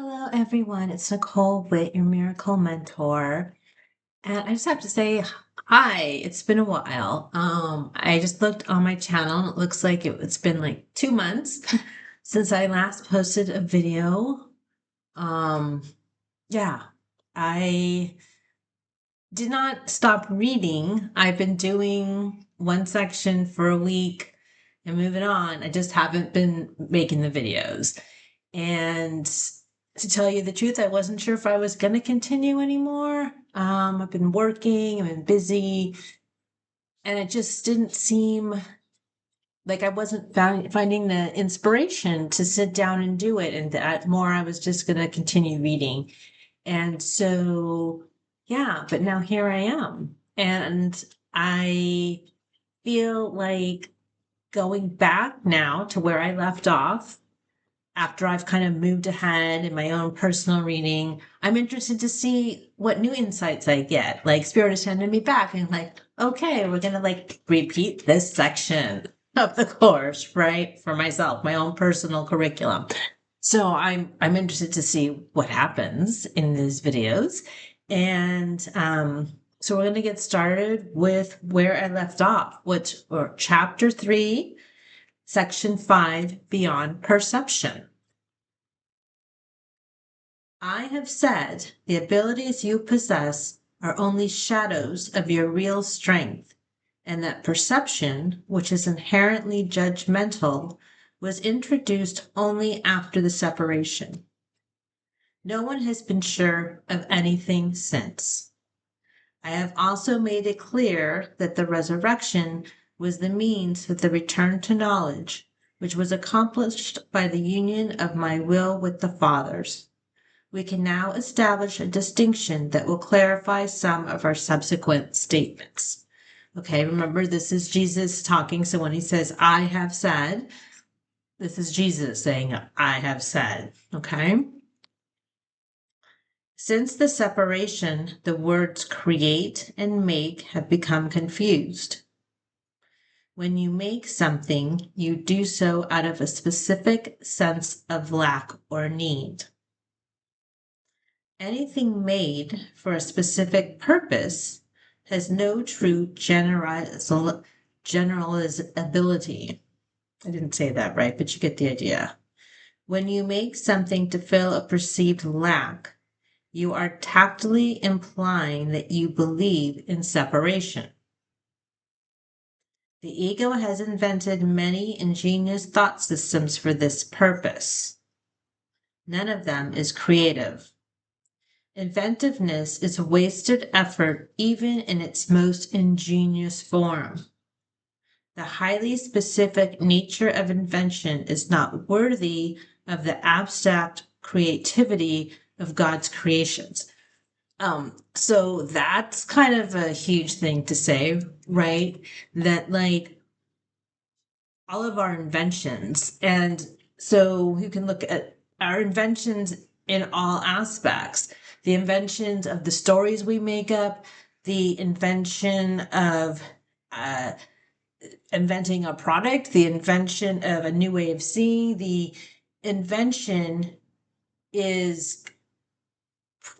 Hello, everyone. It's Nicole Witt, your miracle mentor. And I just have to say hi. It's been a while. I just looked on my channel and it looks like it's been like 2 months since I last posted a video. Um, yeah, I did not stop reading. I've been doing one section for a week and moving on. I just haven't been making the videos. And to tell you the truth, I wasn't sure if I was going to continue anymore. I've been working, I've been busy, and it just didn't seem like I wasn't finding the inspiration to sit down and do it. And that more, I was just going to continue reading. And so, yeah, but now here I am. And I feel like going back now to where I left off after I've kind of moved ahead in my own personal reading. I'm interested to see what new insights I get. Like Spirit is sending me back and like, okay, we're gonna like repeat this section of the course, right? For myself, my own personal curriculum. So I'm interested to see what happens in these videos. And so we're gonna get started with where I left off, or chapter 3, section 5, beyond perception. I have said the abilities you possess are only shadows of your real strength, and that perception, which is inherently judgmental, was introduced only after the separation. No one has been sure of anything since. I have also made it clear that the resurrection was the means for the return to knowledge, which was accomplished by the union of my will with the Father's. We can now establish a distinction that will clarify some of our subsequent statements. Okay, remember, this is Jesus talking. So when he says, I have said, this is Jesus saying, I have said. Okay. Since the separation, the words create and make have become confused. When you make something, you do so out of a specific sense of lack or need. Anything made for a specific purpose has no true generalizability. I didn't say that right, but you get the idea. When you make something to fill a perceived lack, you are tactily implying that you believe in separation. The ego has invented many ingenious thought systems for this purpose. None of them is creative. Inventiveness is wasted effort even in its most ingenious form. The highly specific nature of invention is not worthy of the abstract creativity of God's creations. So that's kind of a huge thing to say, right? That like all of our inventions, and so you can look at our inventions in all aspects, the inventions of the stories we make up, the invention of inventing a product, the invention of a new way of seeing. The invention is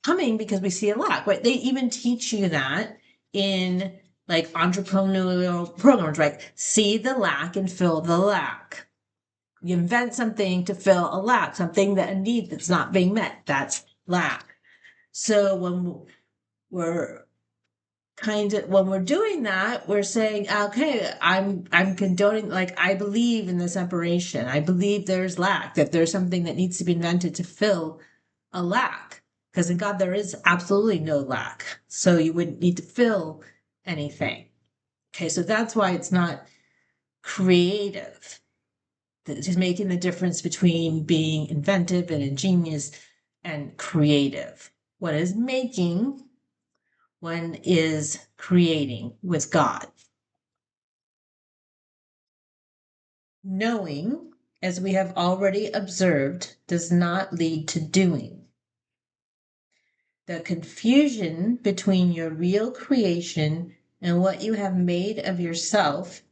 coming because we see a lack, right? They even teach you that in like entrepreneurial programs, right? See the lack and fill the lack. You invent something to fill a lack, something that a need that's not being met. That's lack. So when we're doing that, we're saying, okay, I'm condoning, like, I believe in the separation. I believe there's lack, that there's something that needs to be invented to fill a lack. Because in God, there is absolutely no lack. So you wouldn't need to fill anything. Okay, so that's why it's not creative. It's making the difference between being inventive and ingenious and creative. What is making? One is creating with God. Knowing, as we have already observed, does not lead to doing. The confusion between your real creation and what you have made of yourself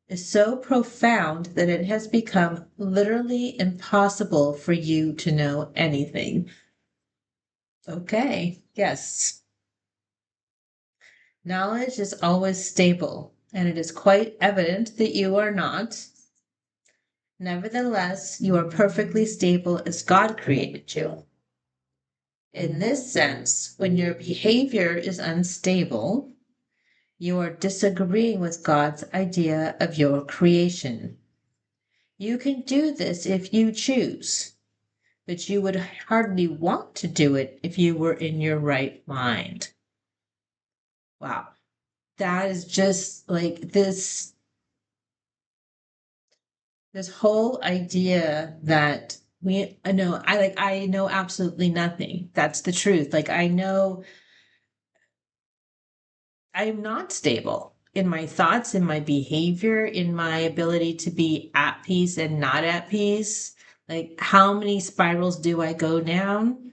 is so profound that it has become literally impossible for you to know anything. Okay, yes. Knowledge is always stable, and it is quite evident that you are not. Nevertheless, you are perfectly stable as God created you. In this sense, when your behavior is unstable, you are disagreeing with God's idea of your creation. You can do this if you choose, but you would hardly want to do it if you were in your right mind. Wow. That is just like this whole idea that I know absolutely nothing. That's the truth. Like I know I'm not stable in my thoughts, in my behavior, in my ability to be at peace and not at peace. Like, how many spirals do I go down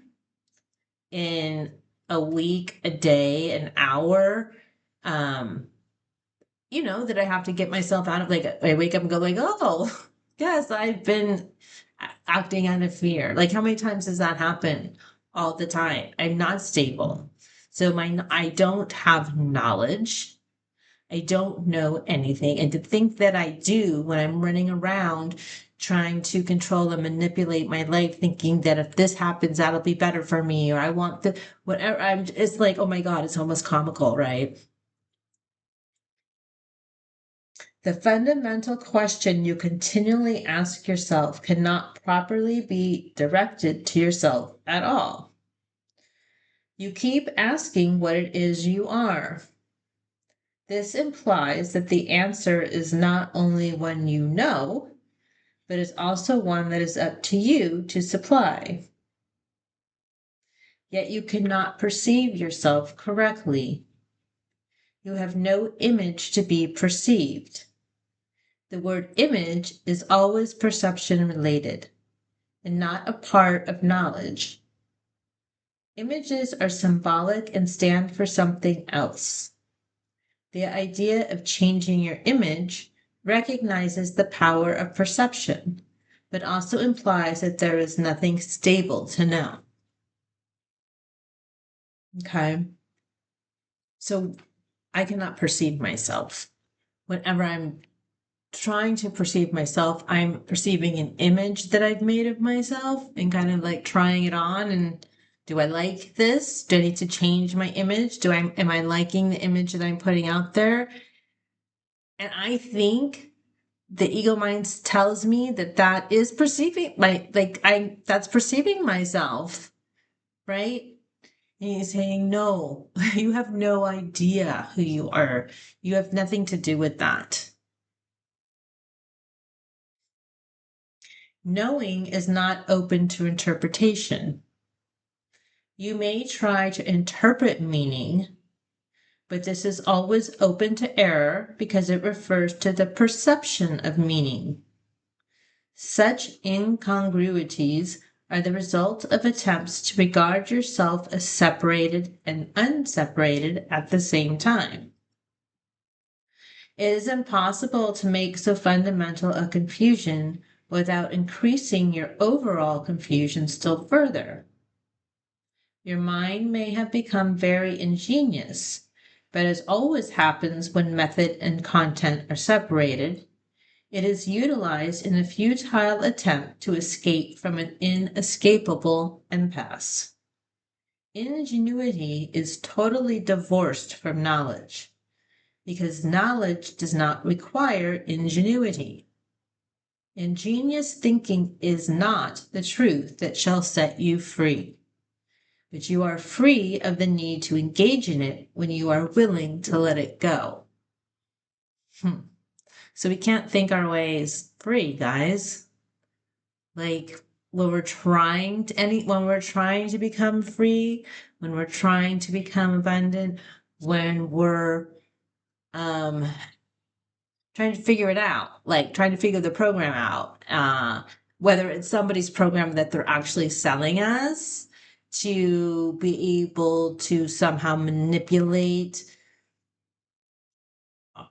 in a week, a day, an hour? Um, that I have to get myself out of. Like, I wake up and go like, oh, yes, I've been acting out of fear. Like, how many times does that happen? All the time. I'm not stable. So I don't have knowledge. I don't know anything. And to think that I do when I'm running around trying to control and manipulate my life, thinking that if this happens, that'll be better for me, or I want the whatever. It's like, oh my God, it's almost comical, right? The fundamental question you continually ask yourself cannot properly be directed to yourself at all. You keep asking what it is you are. This implies that the answer is not only one you know, but is also one that is up to you to supply. Yet you cannot perceive yourself correctly. You have no image to be perceived. The word image is always perception related and not a part of knowledge. Images are symbolic and stand for something else. The idea of changing your image recognizes the power of perception, but also implies that there is nothing stable to know. Okay. So I cannot perceive myself. Whenever I'm trying to perceive myself, I'm perceiving an image that I've made of myself and kind of like trying it on. And do I like this? Do I need to change my image? Am I liking the image that I'm putting out there? And I think the ego mind tells me that that is perceiving that's perceiving myself, right? And he's saying, no, you have no idea who you are. You have nothing to do with that. Knowing is not open to interpretation. You may try to interpret meaning, but this is always open to error because it refers to the perception of meaning. Such incongruities are the result of attempts to regard yourself as separated and unseparated at the same time. It is impossible to make so fundamental a confusion without increasing your overall confusion still further. Your mind may have become very ingenious, but as always happens when method and content are separated, it is utilized in a futile attempt to escape from an inescapable impasse. Ingenuity is totally divorced from knowledge, because knowledge does not require ingenuity. Ingenious thinking is not the truth that shall set you free, but you are free of the need to engage in it when you are willing to let it go. So we can't think our ways free, guys. Like when we're trying to become free, when we're trying to become abundant, when we're um trying to figure it out, like trying to figure the program out, whether it's somebody's program that they're actually selling us to be able to somehow manipulate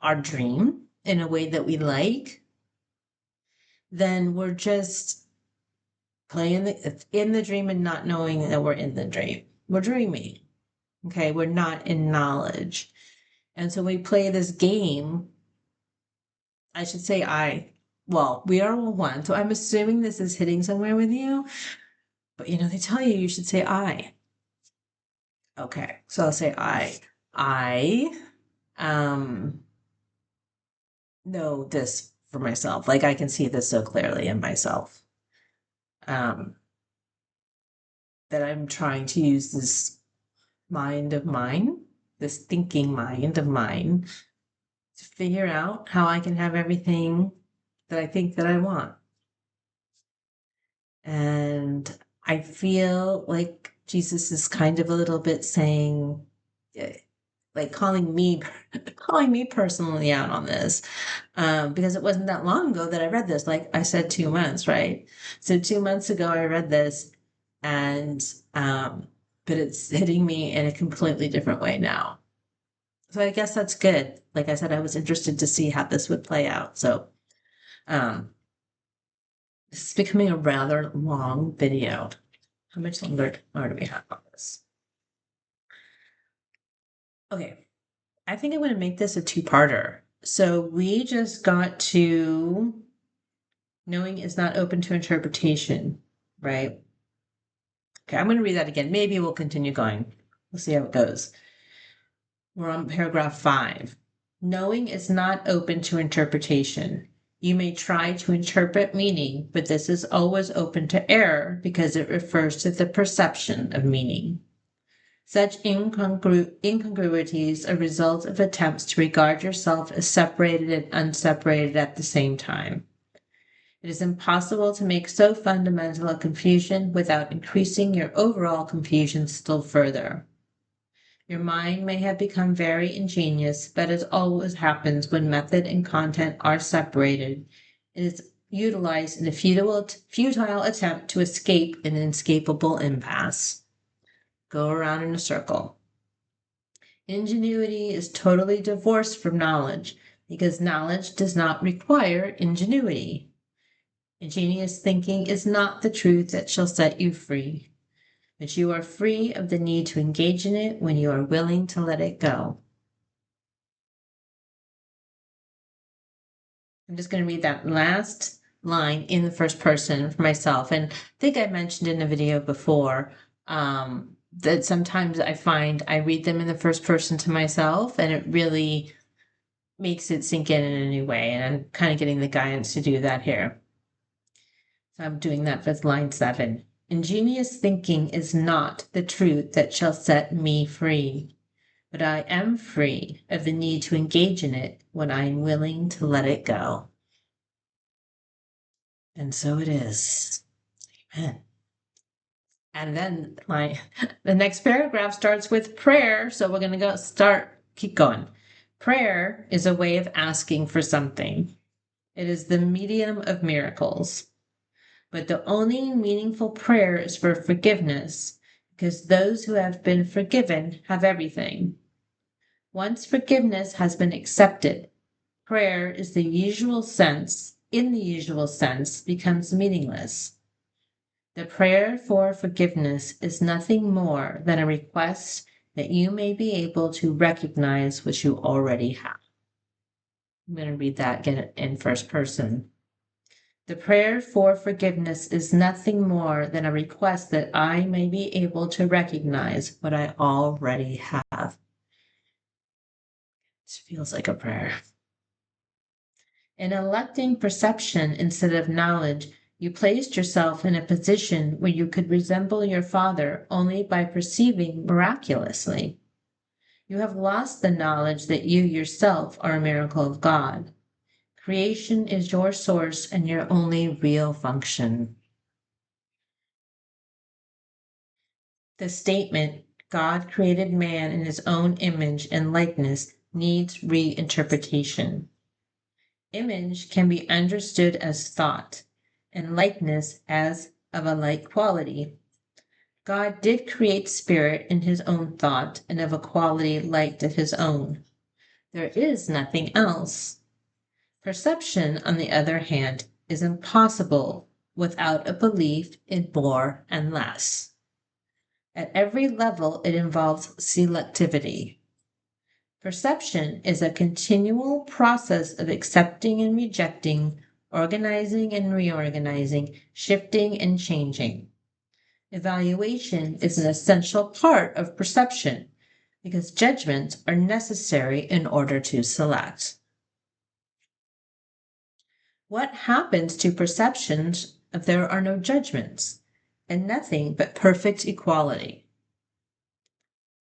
our dream in a way that we like, then we're just playing in the dream and not knowing that we're in the dream. We're dreaming. Okay, we're not in knowledge. And so we play this game. I should say well, we are all one. So I'm assuming this is hitting somewhere with you. But they tell you should say I. Okay, so I'll say I. I know this for myself. Like I can see this so clearly in myself. That I'm trying to use this mind of mine, this thinking mind of mine, to figure out how I can have everything that I think that I want. And I feel like Jesus is kind of a little bit saying, like calling me personally out on this, because it wasn't that long ago that I read this. Like I said, 2 months, right? So 2 months ago I read this, and but it's hitting me in a completely different way now. So I guess that's good. Like I said, I was interested to see how this would play out. So this is becoming a rather long video. How much longer more do we have on this? Okay, I think I'm going to make this a two-parter. So we just got to knowing is not open to interpretation, right? Okay, I'm going to read that again. Maybe we'll continue going. We'll see how it goes. We're on paragraph 5. Knowing is not open to interpretation. You may try to interpret meaning, but this is always open to error because it refers to the perception of meaning. Such incongruities are results of attempts to regard yourself as separated and unseparated at the same time. It is impossible to make so fundamental a confusion without increasing your overall confusion still further. Your mind may have become very ingenious, but as always happens when method and content are separated, it is utilized in a futile attempt to escape an inescapable impasse. Go around in a circle. Ingenuity is totally divorced from knowledge because knowledge does not require ingenuity. Ingenious thinking is not the truth that shall set you free, but you are free of the need to engage in it when you are willing to let it go. I'm just going to read that last line in the first person for myself. And I think I mentioned in a video before that sometimes I find I read them in the first person to myself, and it really makes it sink in a new way. And I'm kind of getting the guidance to do that here. So I'm doing that with line 7. Ingenious thinking is not the truth that shall set me free, but I am free of the need to engage in it when I am willing to let it go. And so it is. Amen. And then the next paragraph starts with prayer. So we're going to keep going. Prayer is a way of asking for something. It is the medium of miracles. But the only meaningful prayer is for forgiveness, because those who have been forgiven have everything. Once forgiveness has been accepted, prayer in the usual sense, becomes meaningless. The prayer for forgiveness is nothing more than a request that you may be able to recognize what you already have. I'm going to read that again in first person. The prayer for forgiveness is nothing more than a request that I may be able to recognize what I already have. It feels like a prayer. In electing perception instead of knowledge, you placed yourself in a position where you could resemble your Father only by perceiving miraculously. You have lost the knowledge that you yourself are a miracle of God. Creation is your source and your only real function. The statement, God created man in his own image and likeness, needs reinterpretation. Image can be understood as thought, and likeness as of a like quality. God did create spirit in his own thought and of a quality like to his own. There is nothing else. Perception, on the other hand, is impossible without a belief in more and less. At every level, it involves selectivity. Perception is a continual process of accepting and rejecting, organizing and reorganizing, shifting and changing. Evaluation is an essential part of perception because judgments are necessary in order to select. What happens to perceptions if there are no judgments and nothing but perfect equality?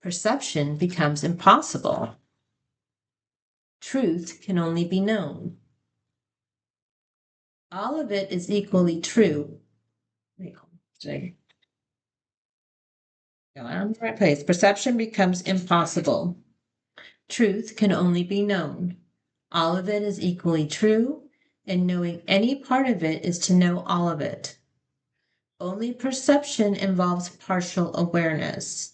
Perception becomes impossible. Truth can only be known. All of it is equally true. I'm in the right place. Perception becomes impossible. Truth can only be known. All of it is equally true, and knowing any part of it is to know all of it. Only perception involves partial awareness.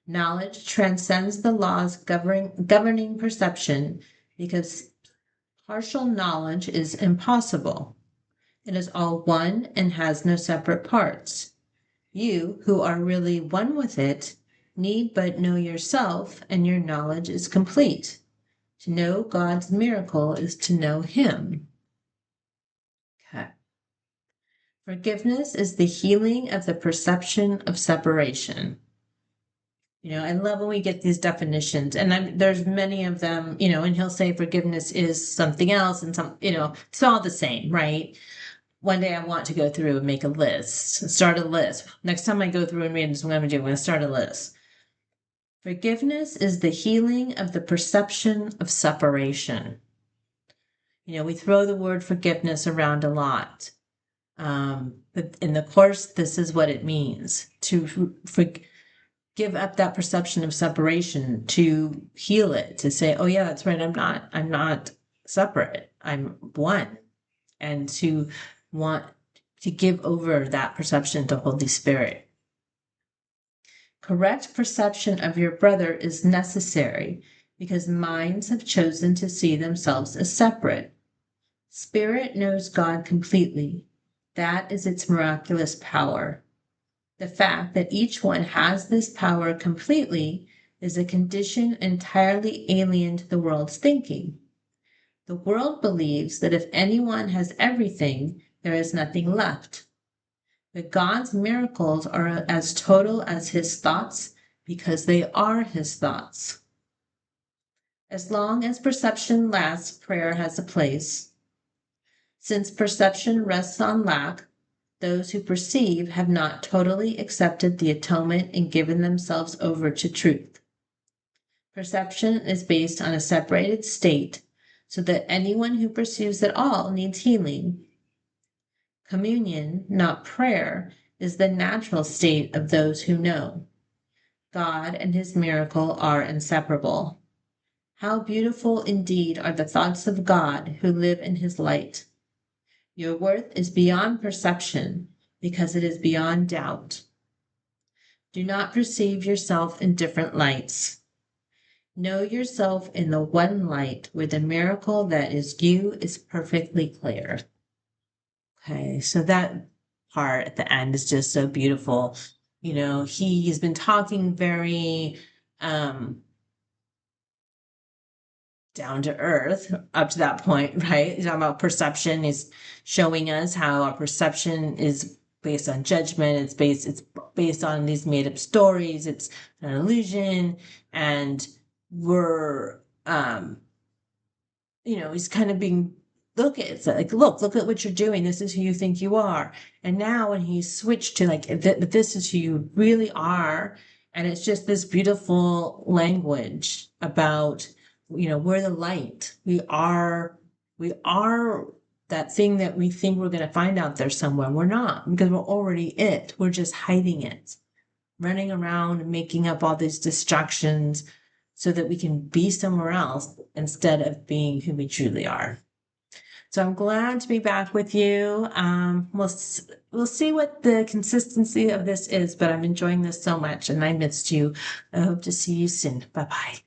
Knowledge transcends the laws governing perception because partial knowledge is impossible. It is all one and has no separate parts. You, who are really one with it, need but know yourself, and your knowledge is complete. To know God's miracle is to know Him. Okay. Forgiveness is the healing of the perception of separation. I love when we get these definitions, and there's many of them, and he'll say forgiveness is something else, and it's all the same, right? One day I want to go through and make a list, start a list. Next time I go through and read this, what I'm going to do, I'm going to start a list. Forgiveness is the healing of the perception of separation. We throw the word forgiveness around a lot. But in the Course, this is what it means to give up that perception of separation, to heal it, to say, oh yeah, that's right, I'm not separate, I'm one. And to want to give over that perception to Holy Spirit. Correct perception of your brother is necessary because minds have chosen to see themselves as separate. Spirit knows God completely. That is its miraculous power. The fact that each one has this power completely is a condition entirely alien to the world's thinking. The world believes that if anyone has everything, there is nothing left. But God's miracles are as total as His thoughts because they are His thoughts. As long as perception lasts, prayer has a place. Since perception rests on lack, those who perceive have not totally accepted the atonement and given themselves over to truth. Perception is based on a separated state, so that anyone who perceives at all needs healing. Communion, not prayer, is the natural state of those who know. God and His miracle are inseparable. How beautiful indeed are the thoughts of God who live in His light. Your worth is beyond perception because it is beyond doubt. Do not perceive yourself in different lights. Know yourself in the one light where the miracle that is you is perfectly clear. Okay, so that part at the end is just so beautiful. He's been talking very down to earth up to that point, right? He's talking about perception. He's showing us how our perception is based on judgment. It's based on these made up stories. It's an illusion. And we're, he's kind of being, look at what you're doing. This is who you think you are. And now when he switched to this is who you really are. And it's just this beautiful language about, we're the light. We are that thing that we think we're going to find out there somewhere. We're not, because we're already it. We're just hiding it, running around and making up all these distractions so that we can be somewhere else instead of being who we truly are. So I'm glad to be back with you. We'll see what the consistency of this is, but I'm enjoying this so much and I missed you. I hope to see you soon. Bye-bye.